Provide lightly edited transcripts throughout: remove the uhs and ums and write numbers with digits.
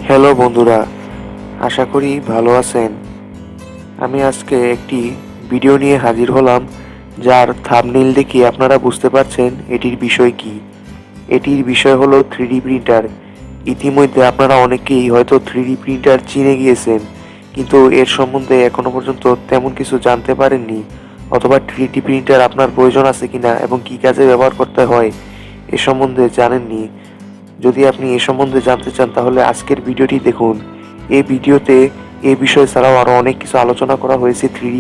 Hello বন্ধুরা, আশা করি ভালো আছেন। আমি আজকে একটি ভিডিও নিয়ে হাজির হলাম, যার থাম্বনেইল দেখে আপনারা বুঝতে পারছেন এটির বিষয় কি। এটির বিষয় হলো 3D প্রিন্টার। ইতিমধ্যে আপনারা অনেকেই হয়তো 3D প্রিন্টার চিনে গিয়েছেন, কিন্তু এর সম্বন্ধে এখনো পর্যন্ত তেমন কিছু জানতে পারেননি, অথবা 3D প্রিন্টার আপনার প্রয়োজন আছে কিনা এবং কী কাজে ব্যবহার করতে হয় এ সম্বন্ধে জানেননি। যদি আপনি এ সম্বন্ধে জানতে চান তাহলে আজকের ভিডিওটি দেখুন। এই ভিডিওতে এই বিষয় ছাড়াও আরও অনেক কিছু আলোচনা করা হয়েছে 3D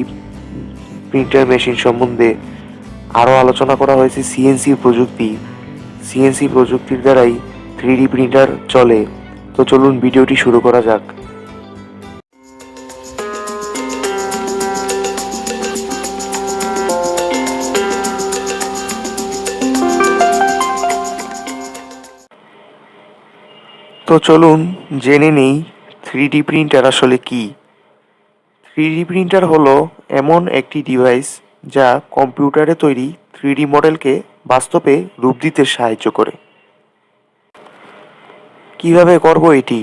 প্রিন্টার মেশিন সম্বন্ধে। আরও আলোচনা করা হয়েছে সিএনসি প্রযুক্তি। সিএনসি প্রযুক্তির দ্বারাই 3D প্রিন্টার চলে। তো চলুন ভিডিওটি শুরু করা যাক। তো চলুন জেনে নেই 3D প্রিন্টার আসলে কি। 3D প্রিন্টার হলো এমন একটি ডিভাইস যা কম্পিউটারে তৈরি 3D মডেলকে বাস্তবে রূপ দিতে সাহায্য করে। কিভাবে করব এটি?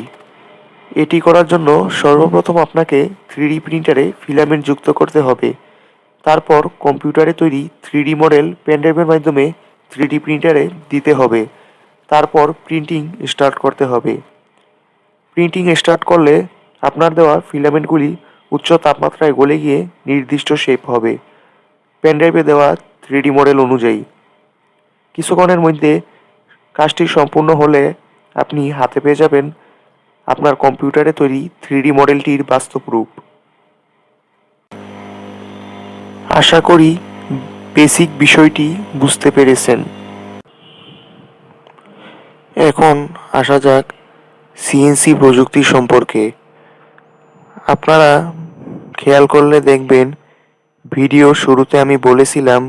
এটি করার জন্য সর্বপ্রথম আপনাকে 3D প্রিন্টারে ফিলামেন্ট যুক্ত করতে হবে। তারপর কম্পিউটারে তৈরি 3D মডেল পেনড্রাইভের মাধ্যমে 3D প্রিন্টারে দিতে হবে। তারপর প্রিন্টিং স্টার্ট করতে হবে। প্রিন্টিং স্টার্ট করলে আপনার দেওয়া ফিলামেন্টগুলি উচ্চ তাপমাত্রায় গলে গিয়ে নির্দিষ্ট শেপ হবে পেনড্রাইভে দেওয়া 3D মডেল অনুযায়ী। কিছুক্ষণের মধ্যে কাজটি সম্পূর্ণ হলে আপনি হাতে পেয়ে যাবেন আপনার কম্পিউটারে তৈরি 3D মডেলটির বাস্তব রূপ। আশা করি বেসিক বিষয়টি বুঝতে পেরেছেন। এখন আসা যাক সিএনসি প্রযুক্তি সম্পর্কে। আপনারা খেয়াল করলে দেখবেন ভিডিও শুরুতে আমি বলেছিলাম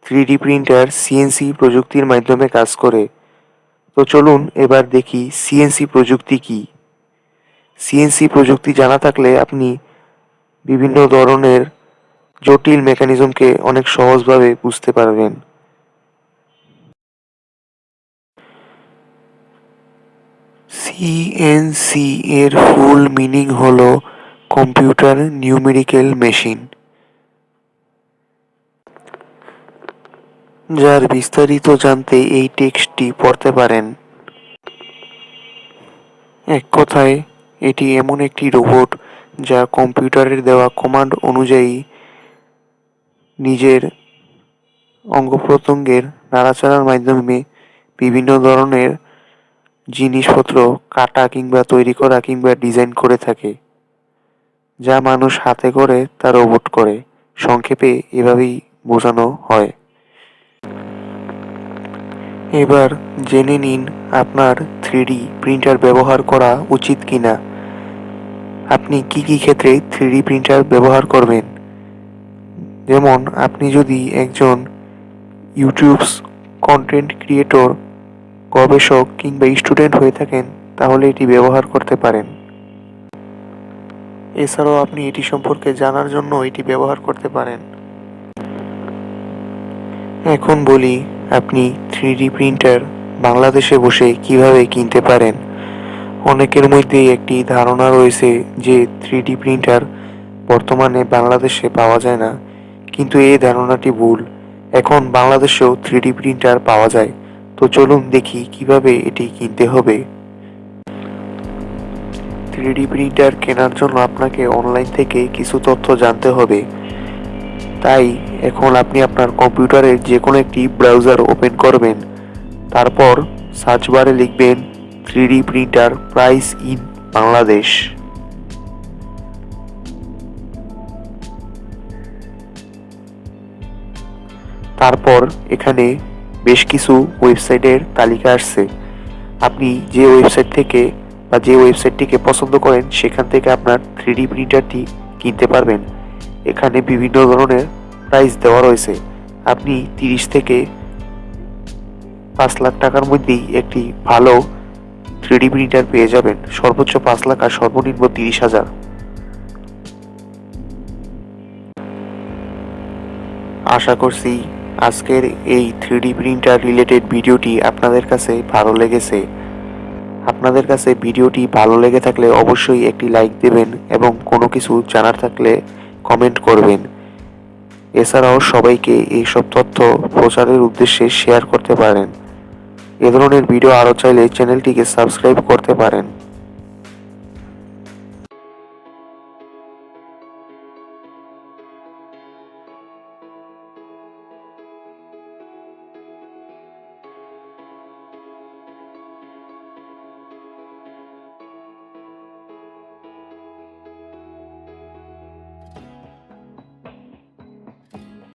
3D প্রিন্টার সিএনসি প্রযুক্তির মাধ্যমে কাজ করে। তো চলুন এবার দেখি সিএনসি প্রযুক্তি কি। সিএনসি প্রযুক্তি জানা থাকলে আপনি বিভিন্ন ধরনের জটিল মেকানিজমকে অনেক সহজভাবে বুঝতে পারবেন। সিএনসি এর ফুল মিনিং হলো কম্পিউটার নিউমেরিক্যাল মেশিন, যার বিস্তারিত জানতে এই টেক্সটটি পড়তে পারেন। এক কথায় এটি এমন একটি রোবট যা কম্পিউটারের দেওয়া কমান্ড অনুযায়ী নিজের অঙ্গপ্রত্যঙ্গের নাড়াচাড়ার মাধ্যমে বিভিন্ন ধরনের জিনিসপত্র কাটা কিংবা তৈরি করা কিংবা ডিজাইন করে থাকে, যা মানুষ হাতে করে তা রোবট করে। সংক্ষেপে এভাবেই বোঝানো হয়। এবার জেনে নিন আপনার 3D প্রিন্টার ব্যবহার করা উচিত কিনা। আপনি কি কি ক্ষেত্রে 3D প্রিন্টার ব্যবহার করবেন? যেমন আপনি যদি একজন ইউটিউবস কন্টেন্ট ক্রিয়েটর, গবেষক কিংবা স্টুডেন্ট হয়ে থাকেন তাহলে এটি ব্যবহার করতে পারেন। এছাড়াও আপনি এটি সম্পর্কে জানার জন্য এটি ব্যবহার করতে পারেন। এখন বলি আপনি 3D প্রিন্টার বাংলাদেশে বসে কিভাবে কিনতে পারেন। অনেকের মধ্যেই একটি ধারণা রয়েছে যে 3D প্রিন্টার বর্তমানে বাংলাদেশে পাওয়া যায় না, কিন্তু এই ধারণাটি ভুল। এখন বাংলাদেশেও 3D প্রিন্টার পাওয়া যায়। তো চলুন দেখি কিভাবে এটি কিনতে হবে। 3D প্রিন্টার কেনার জন্য আপনাকে অনলাইন থেকে কিছু তথ্য জানতে হবে। তাই এখন আপনি আপনার কম্পিউটারের যে কোনো একটি ব্রাউজার ওপেন করবেন। তারপর সার্চ বারে লিখবেন 3D printer price in Bangladesh. তারপর এখানে বেশ কিছু ওয়েবসাইটের তালিকা আসছে। আপনি যে ওয়েবসাইট থেকে বা যে ওয়েবসাইটটিকে পছন্দ করেন সেখান থেকে আপনার 3D প্রিন্টারটি কিনতে পারবেন। এখানে বিভিন্ন ধরনের প্রাইস দেওয়া রয়েছে। আপনি 30 থেকে 5 লাখ টাকার মধ্যেই একটি ভালো 3D প্রিন্টার পেয়ে যাবেন। সর্বোচ্চ 5 লাখ আর সর্বনিম্ন 30,000। আশা করছি আজকের এই 3D প্রিন্টার রিলেটেড ভিডিওটি আপনাদের কাছে ভালো লেগেছে। আপনাদের কাছে ভিডিওটি ভালো লেগে থাকলে অবশ্যই একটি লাইক দেবেন এবং কোনো কিছু জানার থাকলে কমেন্ট করবেন। এছাড়াও সবাইকে এইসব তথ্য প্রচারের উদ্দেশ্যে শেয়ার করতে পারেন। এ ধরনের ভিডিও আরও চাইলে চ্যানেলটিকে সাবস্ক্রাইব করতে পারেন।